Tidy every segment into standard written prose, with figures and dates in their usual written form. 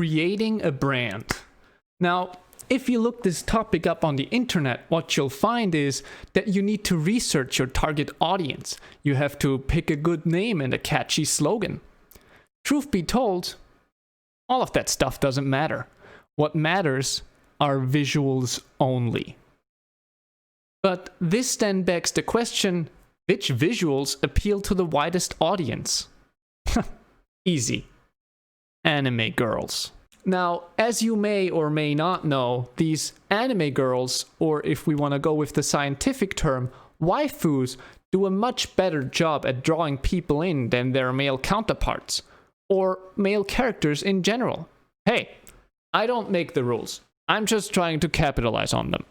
creating a brand. Now, if you look this topic up on the internet, what you'll find is that you need to research your target audience. You have to pick a good name and a catchy slogan. Truth be told, all of that stuff doesn't matter. What matters are visuals only. But this then begs the question, which visuals appeal to the widest audience? Easy. Anime girls. Now, as you may or may not know, these anime girls, or if we want to go with the scientific term, waifus, do a much better job at drawing people in than their male counterparts, or male characters in general. Hey, I don't make the rules. I'm just trying to capitalize on them.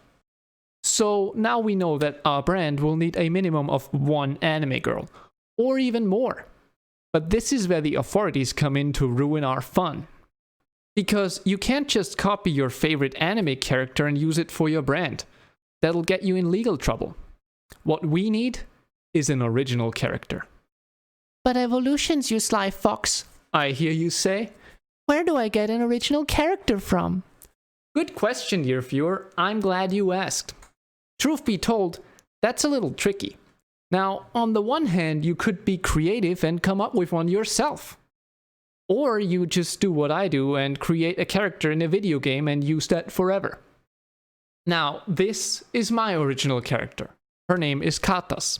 So now we know that our brand will need a minimum of one anime girl, or even more. But this is where the authorities come in to ruin our fun. Because you can't just copy your favorite anime character and use it for your brand. That'll get you in legal trouble. What we need is an original character. But Evolutionz, you sly fox. I hear you say. Where do I get an original character from? Good question, dear viewer. I'm glad you asked. Truth be told, that's a little tricky. Now, on the one hand, you could be creative and come up with one yourself. Or you just do what I do and create a character in a video game and use that forever. Now, this is my original character. Her name is Cartas.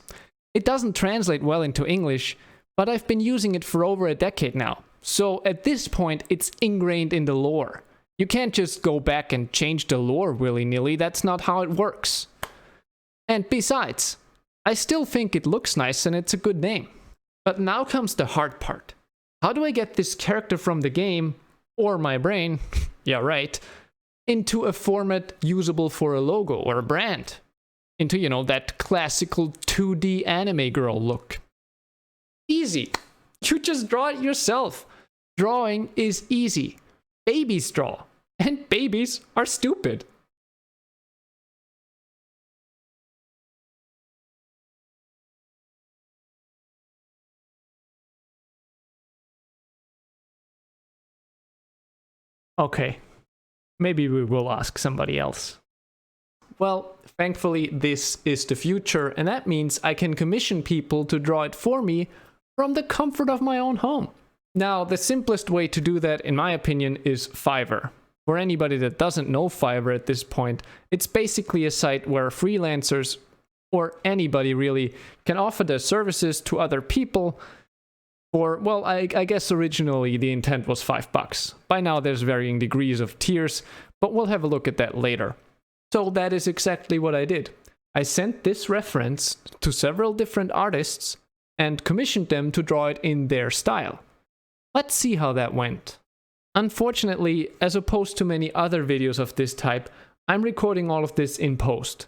It doesn't translate well into English, but I've been using it for over a decade now. So at this point, it's ingrained in the lore. You can't just go back and change the lore willy-nilly, that's not how it works. And besides, I still think it looks nice and it's a good name. But now comes the hard part. How do I get this character from the game, or my brain, yeah right, into a format usable for a logo or a brand? Into, you know, that classical 2D anime girl look. Easy. You just draw it yourself. Drawing is easy. Babies draw. And babies are stupid. Okay, maybe we will ask somebody else. Well, thankfully this is the future, and that means I can commission people to draw it for me from the comfort of my own home. Now, the simplest way to do that, in my opinion, is Fiverr. For anybody that doesn't know Fiverr at this point, it's basically a site where freelancers, or anybody really, can offer their services to other people. For, well, I guess originally the intent was $5. By now there's varying degrees of tiers, but we'll have a look at that later. So that is exactly what I did. I sent this reference to several different artists and commissioned them to draw it in their style. Let's see how that went. Unfortunately, as opposed to many other videos of this type, I'm recording all of this in post.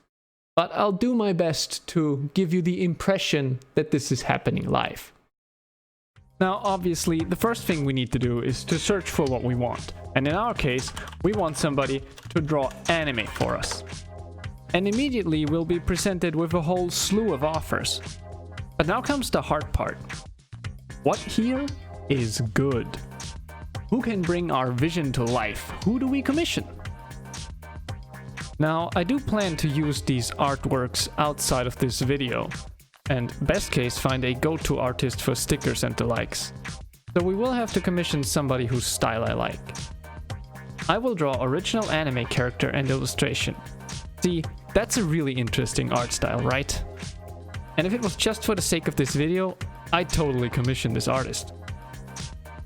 But I'll do my best to give you the impression that this is happening live. Now, obviously, the first thing we need to do is to search for what we want. And in our case, we want somebody to draw anime for us. And immediately we'll be presented with a whole slew of offers. But now comes the hard part. What here is good? Who can bring our vision to life? Who do we commission? Now, I do plan to use these artworks outside of this video. And best case, find a go-to artist for stickers and the likes. So we will have to commission somebody whose style I like. I will draw original anime character and illustration. See, that's a really interesting art style, right? And if it was just for the sake of this video, I'd totally commission this artist.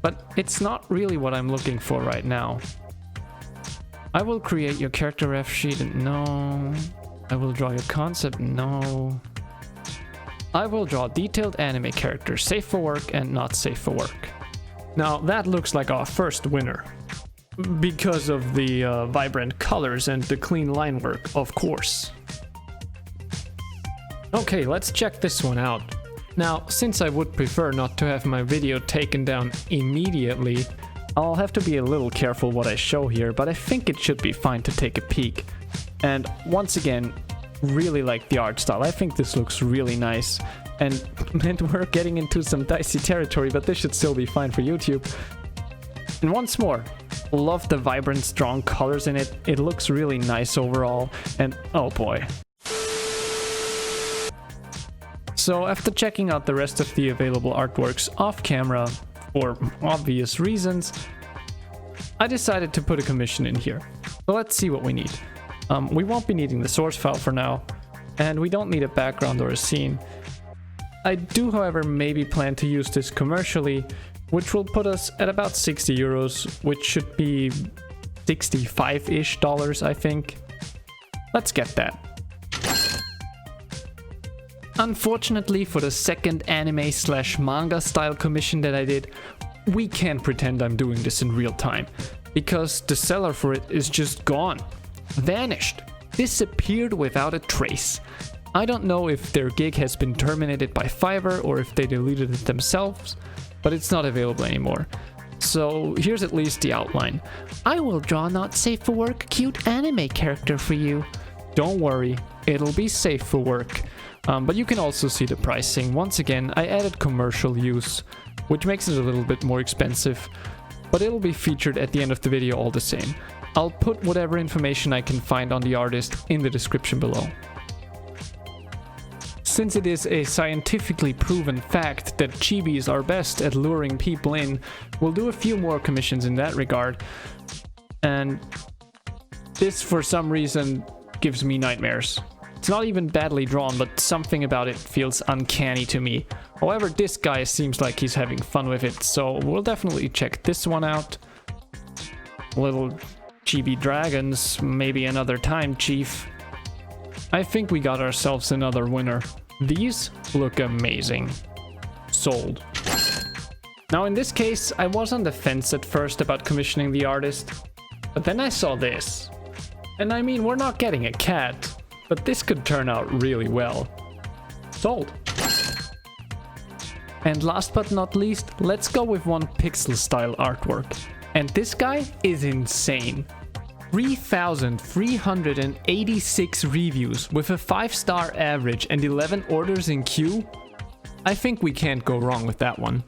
But it's not really what I'm looking for right now. I will create your character ref sheet, and no. I will draw your concept, no. I will draw detailed anime characters, safe for work and not safe for work. Now that looks like our first winner. Because of the vibrant colors and the clean line work, of course. Okay, let's check this one out. Now, since I would prefer not to have my video taken down immediately, I'll have to be a little careful what I show here, but I think it should be fine to take a peek. And once again, really like the art style. I think this looks really nice. And we're getting into some dicey territory, but this should still be fine for YouTube. And once more, Love the vibrant, strong colors in it. It looks really nice overall, and oh boy. So after checking out the rest of the available artworks off camera, for obvious reasons, I decided to put a commission in here. So let's see what we need. We won't be needing the source file for now, and we don't need a background or a scene. I do, however, maybe plan to use this commercially, which will put us at about 60 euros, which should be 65-ish dollars, I think. Let's get that. Unfortunately, for the second anime/manga style commission that I did, we can't pretend I'm doing this in real time, because the seller for it is just gone. Vanished. Disappeared without a trace. I don't know if their gig has been terminated by Fiverr or if they deleted it themselves, but it's not available anymore. So here's at least the outline. I will draw a not safe for work cute anime character for you. Don't worry, it'll be safe for work. But you can also see the pricing. Once again, I added commercial use, which makes it a little bit more expensive, but it'll be featured at the end of the video all the same. I'll put whatever information I can find on the artist in the description below. Since it is a scientifically proven fact that chibis are best at luring people in, we'll do a few more commissions in that regard. And this, for some reason, gives me nightmares. It's not even badly drawn, but something about it feels uncanny to me. However, this guy seems like he's having fun with it, so we'll definitely check this one out. Little chibi dragons, maybe another time, Chief. I think we got ourselves another winner. These look amazing. Sold. Now in this case, I was on the fence at first about commissioning the artist, but then I saw this. And I mean, we're not getting a cat, but this could turn out really well. Sold. And last but not least, let's go with one pixel style artwork. And this guy is insane. 3,386 reviews with a 5-star average and 11 orders in queue? I think we can't go wrong with that one.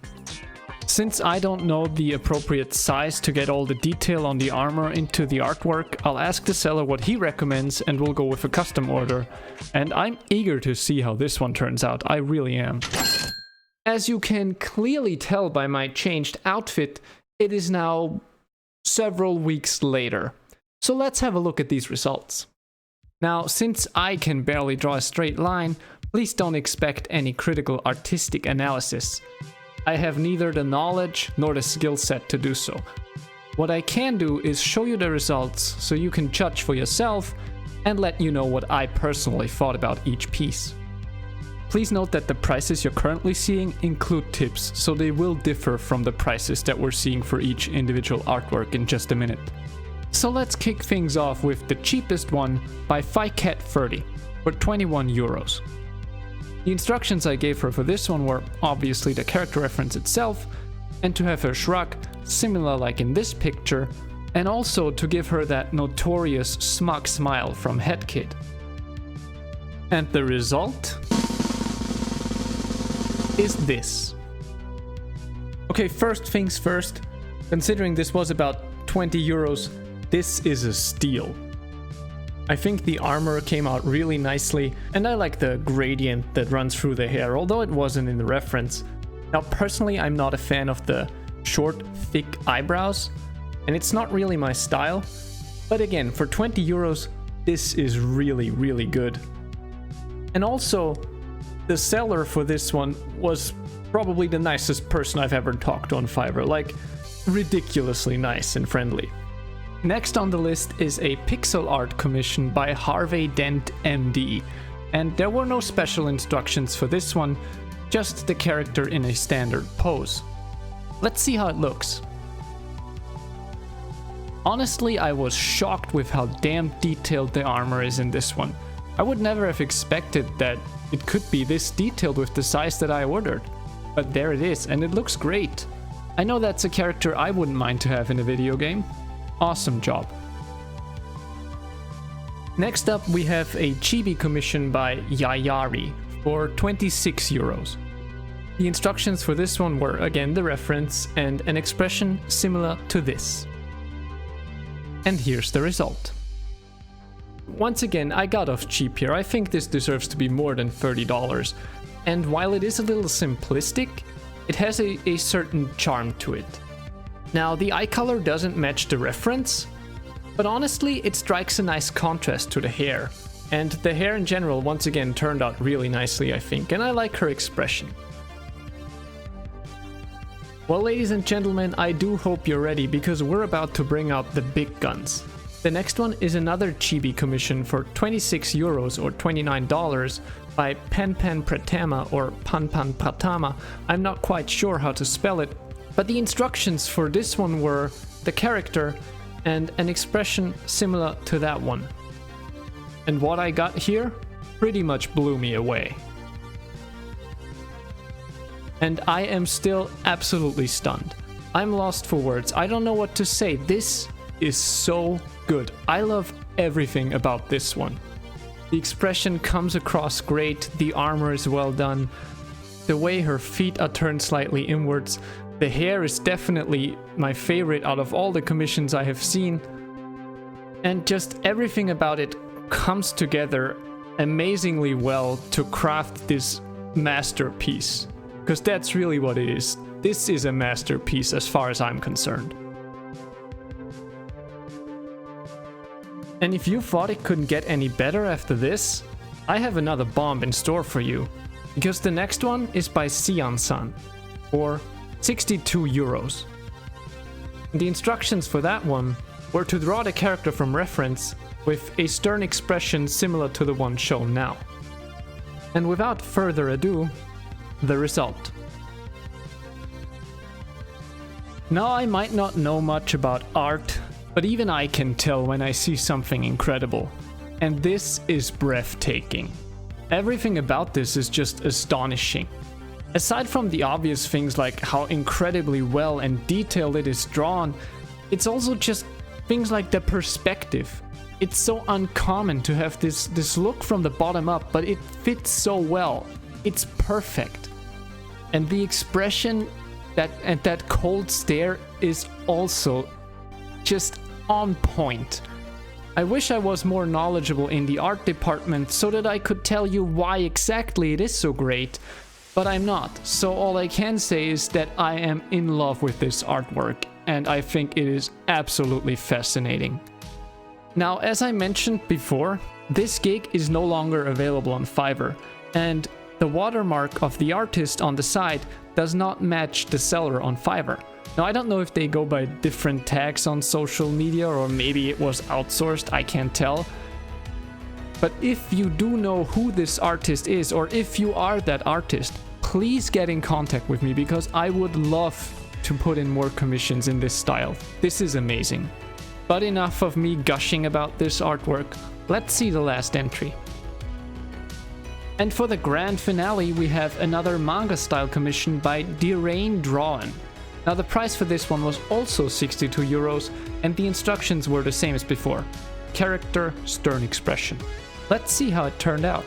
Since I don't know the appropriate size to get all the detail on the armor into the artwork, I'll ask the seller what he recommends and we'll go with a custom order. And I'm eager to see how this one turns out, I really am. As you can clearly tell by my changed outfit, it is now several weeks later. So let's have a look at these results. Now, since I can barely draw a straight line, please don't expect any critical artistic analysis. I have neither the knowledge nor the skill set to do so. What I can do is show you the results so you can judge for yourself and let you know what I personally thought about each piece. Please note that the prices you're currently seeing include tips, so they will differ from the prices that we're seeing for each individual artwork in just a minute. So let's kick things off with the cheapest one by Ficat30 for 21 euros. The instructions I gave her for this one were obviously the character reference itself, and to have her shrug, similar like in this picture, and also to give her that notorious smug smile from HeadKid. And the result is this. Okay, first things first, considering this was about 20 euros, this is a steal. I think the armor came out really nicely, and I like the gradient that runs through the hair, although it wasn't in the reference. Now personally, I'm not a fan of the short, thick eyebrows, and it's not really my style, but again, for 20 euros, this is really, really good. And also, the seller for this one was probably the nicest person I've ever talked to on Fiverr, like ridiculously nice and friendly. Next on the list is a pixel art commission by Harvey Dent MD, and there were no special instructions for this one, just the character in a standard pose. Let's see how it looks. Honestly, I was shocked with how damn detailed the armor is in this one. I would never have expected that it could be this detailed with the size that I ordered. But there it is, and it looks great. I know that's a character I wouldn't mind to have in a video game. Awesome job. Next up, we have a chibi commission by Yayari for 26 euros. The instructions for this one were again the reference and an expression similar to this. And here's the result. Once again, I got off cheap here. I think this deserves to be more than $30. And while it is a little simplistic, it has a certain charm to it. Now, the eye color doesn't match the reference, but honestly, it strikes a nice contrast to the hair. And the hair in general, once again, turned out really nicely, I think, and I like her expression. Well, ladies and gentlemen, I do hope you're ready, because we're about to bring out the big guns. The next one is another chibi commission for 26 euros or $29 by Panpan Pratama or Panpan Pratama. I'm not quite sure how to spell it, but the instructions for this one were the character and an expression similar to that one. And what I got here pretty much blew me away. And I am still absolutely stunned. I'm lost for words. I don't know what to say. This is so good. I love everything about this one. The expression comes across great. The armor is well done. The way her feet are turned slightly inwards. The hair is definitely my favorite out of all the commissions I have seen. And just everything about it comes together amazingly well to craft this masterpiece. Because that's really what it is. This is a masterpiece as far as I'm concerned. And if you thought it couldn't get any better after this, I have another bomb in store for you. Because the next one is by cyanzan, or 62 euros. The instructions for that one were to draw the character from reference with a stern expression similar to the one shown now. And without further ado, the result. Now, I might not know much about art, but even I can tell when I see something incredible. And this is breathtaking. Everything about this is just astonishing. Aside from the obvious things like how incredibly well and detailed it is drawn, it's also just things like the perspective. It's so uncommon to have this look from the bottom up, but it fits so well. It's perfect. And the expression and that cold stare is also just on point. I wish I was more knowledgeable in the art department so that I could tell you why exactly it is so great, but I'm not. So all I can say is that I am in love with this artwork, and I think it is absolutely fascinating. Now, as I mentioned before, this gig is no longer available on Fiverr, and the watermark of the artist on the side does not match the seller on Fiverr. Now, I don't know if they go by different tags on social media, or maybe it was outsourced, I can't tell. But if you do know who this artist is, or if you are that artist, please get in contact with me, because I would love to put in more commissions in this style. This is amazing. But enough of me gushing about this artwork. Let's see the last entry. And for the grand finale, we have another manga-style commission by Dirain Drawn. Now, the price for this one was also 62 euros, and the instructions were the same as before. Character, stern expression. Let's see how it turned out.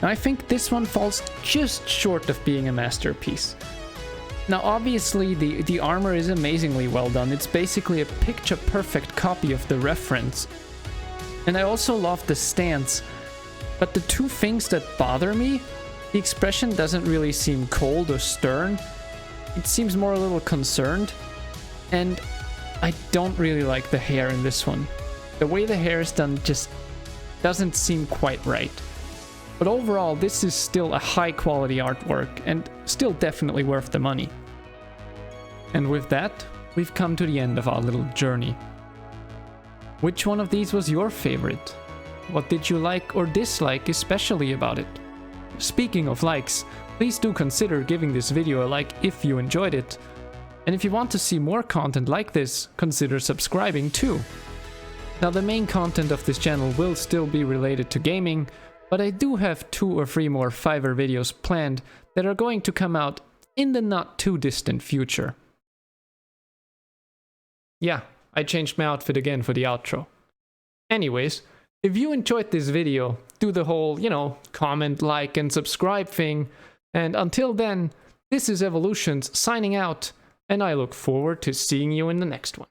Now, I think this one falls just short of being a masterpiece. Now, obviously, the armor is amazingly well done. It's basically a picture-perfect copy of the reference. And I also love the stance. But the two things that bother me, the expression doesn't really seem cold or stern. It seems more a little concerned. And I don't really like the hair in this one. The way the hair is done just doesn't seem quite right. But overall, this is still a high quality artwork and still definitely worth the money. And with that, we've come to the end of our little journey. Which one of these was your favorite? What did you like or dislike especially about it? Speaking of likes, please do consider giving this video a like if you enjoyed it. And if you want to see more content like this, consider subscribing too. Now, the main content of this channel will still be related to gaming, but I do have 2 or 3 more Fiverr videos planned that are going to come out in the not too distant future. Yeah, I changed my outfit again for the outro. Anyways, if you enjoyed this video, do the whole, comment, like, and subscribe thing. And until then, this is Evolutionz signing out, and I look forward to seeing you in the next one.